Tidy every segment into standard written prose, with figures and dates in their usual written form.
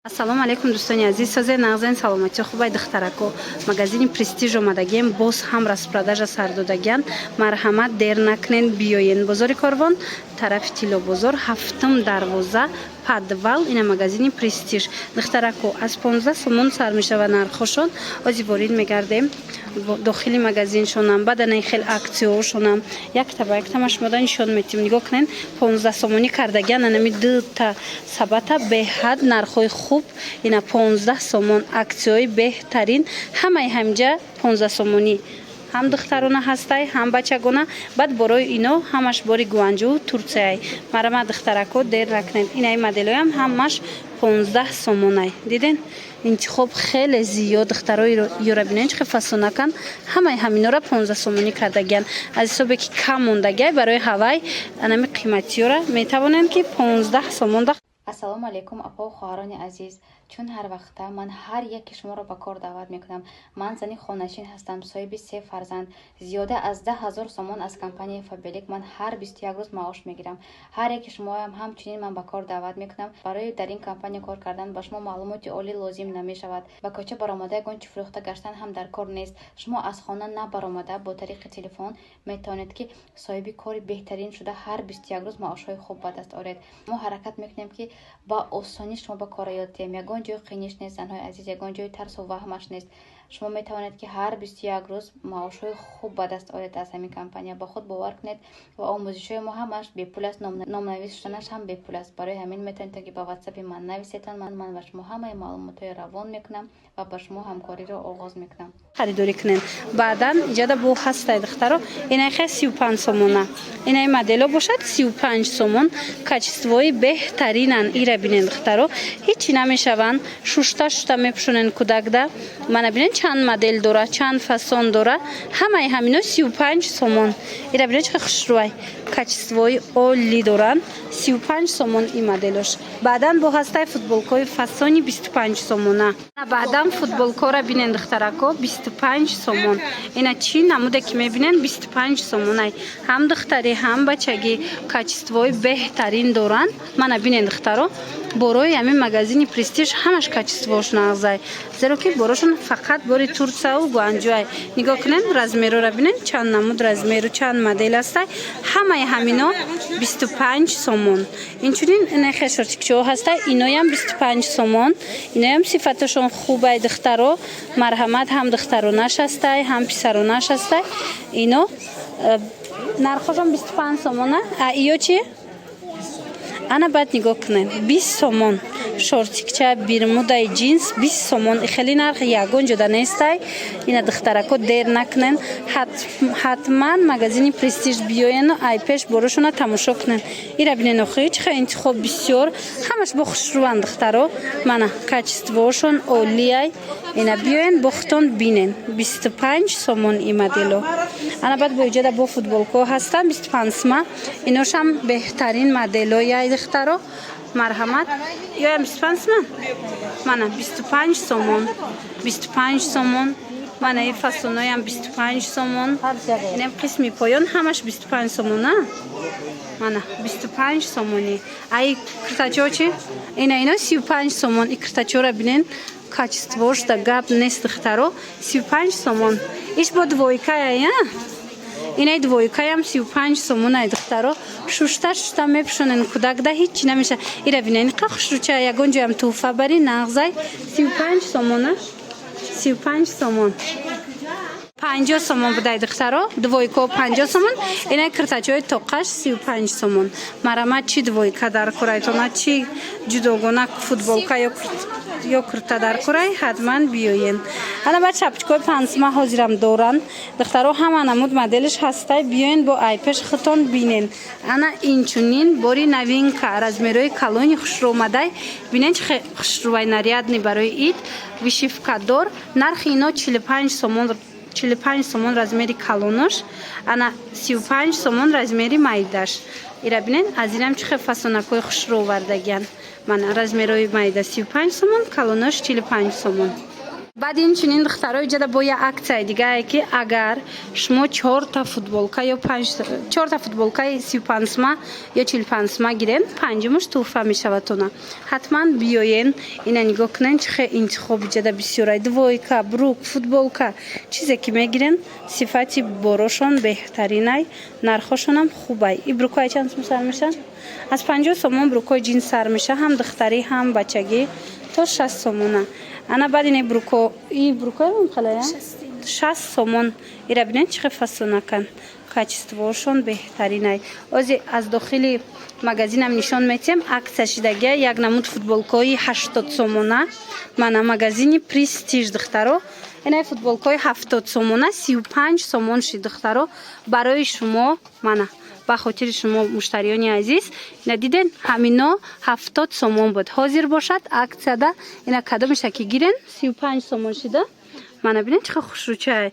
Ассалому алейкум дӯстони азиз, созаи нағзани саломатӣ хубай духтарако магазини престиж омадагием, боз ҳам распродажа сар додагиан. Марҳамат, дер накунен, биёен бозори Корвон, тарафи Тилло бозор, 7 дарвоза, подвал. Ина магазини престиж духтарако аз 15 сомон сар мешава нархошон. ози ворид мегардем дохили магазиншонам, баданай хел аксиошонам якта ба якта машмода нишон метим. Нигоҳ кунен 15 сомонӣ кардагиан анами дута сабата беҳад нархҳои хуб. Ина 15 сомон аксиёи беҳтарин, ҳамаи ҳамҷа 15 сомонӣ, ҳам духтарона ҳастай, ҳам бачагона. баъд борои ино ҳамаш бори гуанҷу Турсияй. Марама духтарако дер накунед. Инаи моделоям ҳамаш 15 сомонай. Диден интихоб хеле зиёд. духтарои ёра бинен чӣ фасонакан, ҳамаи ҳаминора 15 сомонӣ кардагиан. аз ҳисобе ки кам мондагиай барои ҳавай анами қиматиёра метавонанд ки 15 сомон. ассалому алейкум апо хоҳарони азиз, чун ҳар вақта ман ҳар яке шуморо ба кор даъват мекунам. Ман зани хонашин ҳастам, соҳиби 3 фарзанд. зиёда аз 10 000 сомон аз компанияи Фабелик ман ҳар 21 рӯз маош мегирам. ҳар яке шумоам ҳамчунин ман ба кор даъват мекунам. барои дар ин компания кор кардан ба шумо маълумоти олӣ лозим намешавад. ба коча баромада ягон чӣ фурӯхта гаштан ҳам дар кор нест. шумо аз хона набаромада бо тариқи телефон метавонед ки соҳиби кори беҳтарин шуда ҳар 21 рӯз маошҳои хуб ба даст оред. мо ҳаракат мекунем ки ба осонӣ шумо ба кор ётем. ягон ҷои қиниш нест занҳои азиз, ягон ҷои тарсу ваҳмаш нест. шумо метавонед ки ҳар 21 рӯз маошҳои хуб ба даст оред аз ҳамин компания. ба худ бовар кунед ва омӯзишҳои мо ҳамаш бепул аст, номнавис шуданаш ҳам бепул аст. барои ҳамин метавонед ки ба ватсапи ман нависетан, ман ба шумо ҳамаи маълумотҳои равон мекунам ва ба шумо ҳамкориро оғоз мекунам. харидорӣ кунен. баъдан иҷода бо ҳастай духтаро инаи хе 35 сомона. инаи модело бошад 35 сомон. качествои беҳтаринан. ира бинен духтаро ҳичи намешаванд. шушта мепушонен кӯдакда. мана бинен чанд модел дора, чанд фасон дора. ҳамаи ҳамино 35 сомон. ира бинен чӣ хушрӯай. качествои олӣ доран. 35 сомон ин моделош. баъдан бо ҳастай футболкаи фасони 25 сомона. баъдан футболкора бинен духтарако 25 сомон. ина чӣ намуде ки мебинен 25 сомонай. ҳам духтарӣ ҳам бачагӣ качествои беҳтарин доранд. мана бинен духтаро борои ҳамин магазини престиж ҳамаш качествош нағзай. зеро ки борошон фақат бори Турсияу Гуанҷуай. нигоҳ кунен размерора бинен чанд намуд размеру чанд модел ҳастай. ҳамаи ҳамино 25 сомон. инчунин ина хе шортикчиҳо ҳастай. иноям 25 сомон. иноям сифаташон хубай духтаро. марҳамат ҳам духтаронаш ҳастай, ҳам писаронаш ҳастай. ино нархошон 25 сомона. иё чи ана баъд нигоҳ кунен 20 сомон. шортикча бирмудаи джинс 20 сомон. хеле нарх ягон ҷода нестай. ина духтарако дер накунен, ҳатман магазини престиж биёену айпеш борошона тамошо кунен. ира бинен охи чихе интихоб бисёр, ҳамаш бо хушрӯанд духтаро. мана качествоошон олияй. ина биёен бо хутон бинен 25 сомон ин модело. ана баъд бо иҷода бо футболко ҳастан 25 сма. иношам беҳтарин моделояй духтаро. марҳамат ёям 25 сма. мана 25 сомон. 25 сомон. мана ин фасоноям 25 сомон. инам қисми поён ҳамаш 25 сомон. мана 25 сомонӣ. ай киртачо чи ино 35 сомон. ин киртачора бинен качествош да гап нест духтаро. 35 сомон. иш бо двойкая. инаи двойкаям 35 сомонай духтаро. шушта мепушонен кӯдакда ҳичи намеша. ира бинен қа хушрӯча ягон ҷоям туҳфа бари нағзай 35 сомона. 35 сомон. 50 сомон будай духтаро. двойко 50 сомон. инаи киртачои тоқаш 35 сомон. марамат чи двойка дар курайтона чи ҷудогона футболка ё курта дар курай ҳатман биёен. ана баъд шапчикои пансма ҳозирам доран духтаро. ҳама намуд моделиш ҳастай. биёен бо айпеш хутон бинен. ана инчунин бори новинка размерои калони хушрӯомадай. бинен чӣ хушрӯай нарядни барои ид вишивкадор. нархи ино 45 сомон. 45 сомон размери калонош. ана 35 сомон размери майдаш. ира бинен аз инам чихе фасонакои хушрӯ овардагиан. мана размерои майда 35 сомон, калонош 45 сомон. بعد این چنین دخترای جدا با یه اکسای دیگه که اگر شما 4 تا فوتبولکا یا 4 تا فوتبولکای 35 ما یا 45 ما گیرین پنجمش توفه میشوتونه حتما بیاین اینا نگاه کنین چه انتخاب جدا بسیار دویکا بروک فوتبولکا چیزی که میگیرین صفاتی باروشون بهترینه نرخشون هم خوبه این بروکای چند سوم سر میشن از 50 سومون بروکای جین سر میشه هم دختری هم بچگی تا 60 سومونه انا بعد این بروکای هم خلایا 60 سومون ایرا بینین چه فسونه کن کاچستوشون بهترینه از داخل مغازین هم نشان میتیم عکسش دیگه یک نمود فوتبولکای 80 سومونه من مغازینی پرستیژ دخترو این فوتبولکای 70 سومونه 35 سومون شد دخترو برای شما من با خاطر شما مشتریان عزیز ندیدن همینا 70 سومون بود حاضر باشد عکس ده اینا کدومش که گیرن 35 سومون شده من ببینید چه خوش رو چه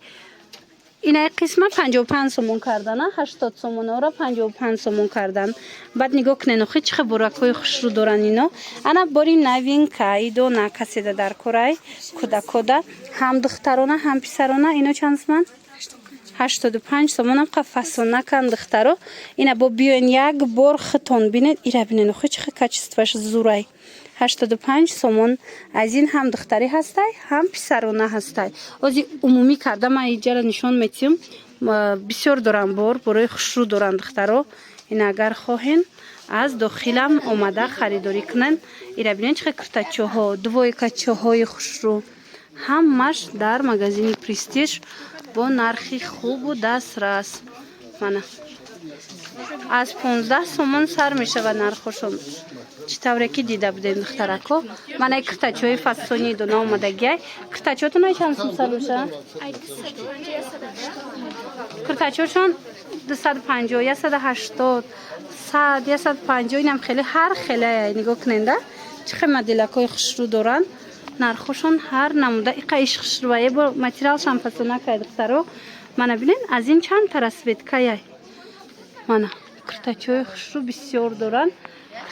این قسمت 55 سومون کردن 80 سومون را 55 سومون کردن بعد نگاه کنین خیلی چه براکای خوش رو دارن اینا انا باری نوین کایدو نکسیده در کورای کودکودا هم دخترانه هم پسرانه اینا چند سومن 85 سومون هم فسونه کن دخترو اینا با بیاین یک بار خطون بینید ایره بینید خیلی چه کچستوش زورای 85 سومون از این هم دختری هستی هم پسرانه هستی از عمومی کرده من اینجا نشان میتیم بسیار دارن برای خوشرو دارن دخترو این اگر خواهین از داخلم آمده خریداری کنن ایره بینید چه کرتچه ها دوی کچه های خوشرو همش در مغازین پرستیژ با نرخی خوب و دسترس منه از 15 سومون سر میشه و نرخشون چطوره که دیده بودین دخترکو من ای کرتچوی فسونی دونه اومدگی کرتچوتون ای چند سوم سر میشه کرتچوشون 250 180 100 150 اینم خیلی هر خیلی نگاه کننده چه مدلکای خوش رو دارن نرخشون هر نموده ای قیش خوش رویه با متریالش هم فسونه که دخترو من ببینین از این چند ترسوید که من کرتچوی خوش رو بسیار دارن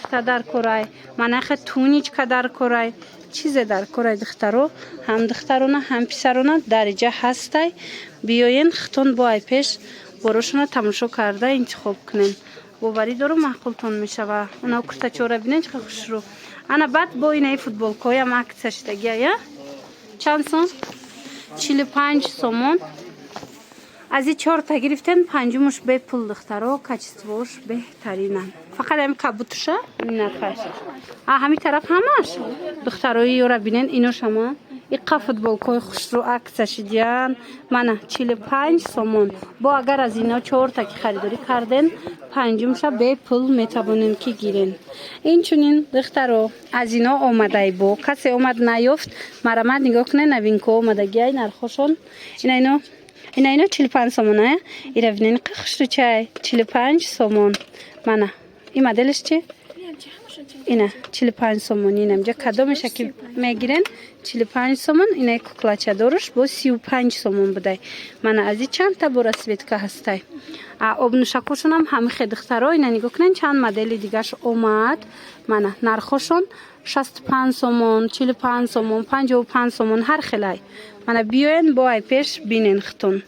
کرتا در کورای من خیلی تونیچ که در کورای چیز در کورای دخترو هم دخترونه هم پسرونه درجه هستی بیاین خطون با ای پیش بروشونه تماشا کرده انتخاب کنین باوری دارو معقولتون میشه و اونا کرتچو را بینین چه خوش رو انا بعد با این فوتبولکای هم عکسش دیگه چند سوم 45 سومون از این 4 تا گرفتن پنجمش به پول دخترو کچستوش بهترینن فقط هم کبوتشه نرخش همین طرف همش دختروی را بینین اینو شما این فوتبولکای خوش رو عکسش دیان من 45 سومون با اگر از اینا 4 تا که خریداری کردن پنجمش به پول میتوانین که گیرین این چونین دخترو از اینا اومده با کسی اومد نیافت مرامت نگاه کنه نوین که اومدگی نرخشون اینا 45 سومونه ایره بینین خوش رو چای 45 سومون منه این مدلش چی؟ اینه 45 سومون اینم جا کدومش که میگیرن 45 سومون اینه کلاچه دارش با 35 سومون بوده من از این چند تا برسوید که هسته آب نوشکوشون هم همه خیلی دخترها اینه نگاه کنین چند مدل دیگرش اومد من نرخشون 65 سومون 45 سومون 55 سومون هر خیلی من بیاین با ای پیش بینین خطون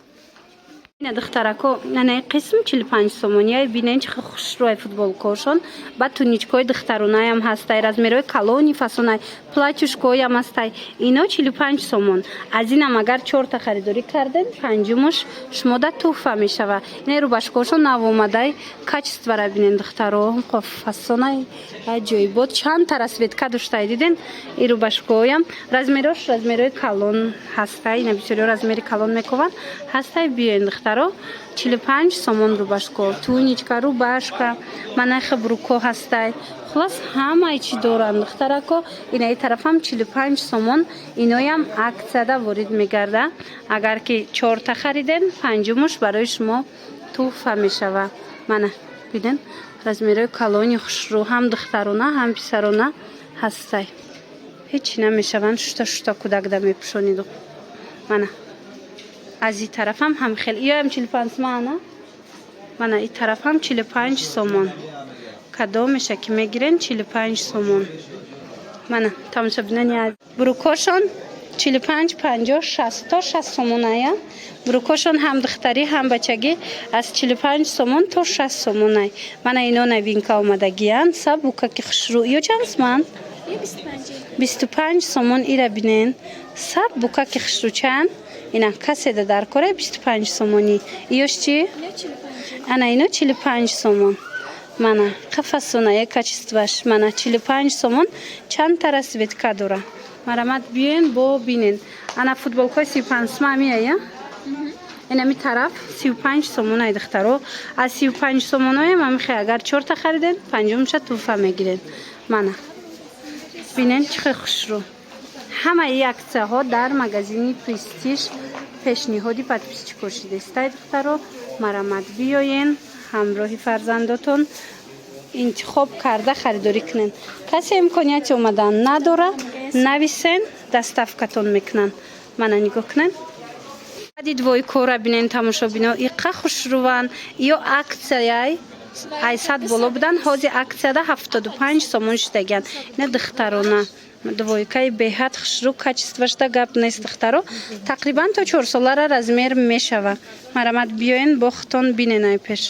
این دخترکو نه قسم 45 سومونی بینین چه خوش روی فوتبال کوشون بعد تونیچکای دخترونه هم هستای از میروی کالونی فسونای پلاچوشکای هم هستای اینا 45 سومون از اینم اگر 4 تا خریداری کردن پنجمش شما ده توفه میشوه این رو باشکوشون نو اومده کچست برای بینین دخترو فسونای جای بود چند ترسوید که داشته دیدین این رو باشکویم رزمیروی کالون هستای این بسیاری رزمیری کالون میکوان هستای بیاین دخترو 45 سومون رو باشکو تونیچکا رو باشکا منخ بروکو هستای خلاص همه چی دارن دخترکو این طرف هم 45 سومون اینای هم عکسده وارد میگرده اگر که 4 تا خریدن پنجمش برای شما توفه میشوه منه بیدین رزمیروی کالونی خوش رو هم دخترونه هم پسرونه هستای هیچ نمیشون شتا کودک ده میپشونید منه از این طرف هم خیلی یا هم 45 سومونه من این طرف هم 45 سومون کدومشه که میگیرن 45 سومون من تماشا بینن بروکوشون 45 50 60 تا 60 сомон ая брукошон ҳам духтарӣ ҳам бачагӣ аз 45 сомон то 60 сомон ай мана ино новинка омадагиянд сабука ки хушрӯ ё чандсман 25 сомон ира бинен сабука ки хушрӯчанд ина каседа дар кора 25 сомонӣ ёш чи ана ино 45 сомон мана қафасоная качестваш мана 45 сомон чанд та расветка дора марамат биен бо бинен ана футболкаи 35 сомон ая ина ми тараф 35 сомон ай духтаро аз 35 сомоноя ма мехе агар 4 та хариден панҷумша туфа мегирен мана бинен чӣ хушрӯ ҳамаи аксияҳо дар магазини престиж пешниҳоди подписчикҳо шудестай духтаро марамат биёен ҳамроҳи фарзандотон интихоб карда харидорӣ кунен касе имконияти омадан надора нависен доставкатон мекунанд мана нигоҳ кунен дидвои кора бинен тамошобино иқа хушрӯван ё аксияй 800 боло будан ҳозир аксияда 75 сомон шудагиянд ина духтарона двойкаи беҳад хушрӯ качествашда гап нест духтаро тақрибан то 4 солара размер мешава марамат биёен бо хутон биненай пеш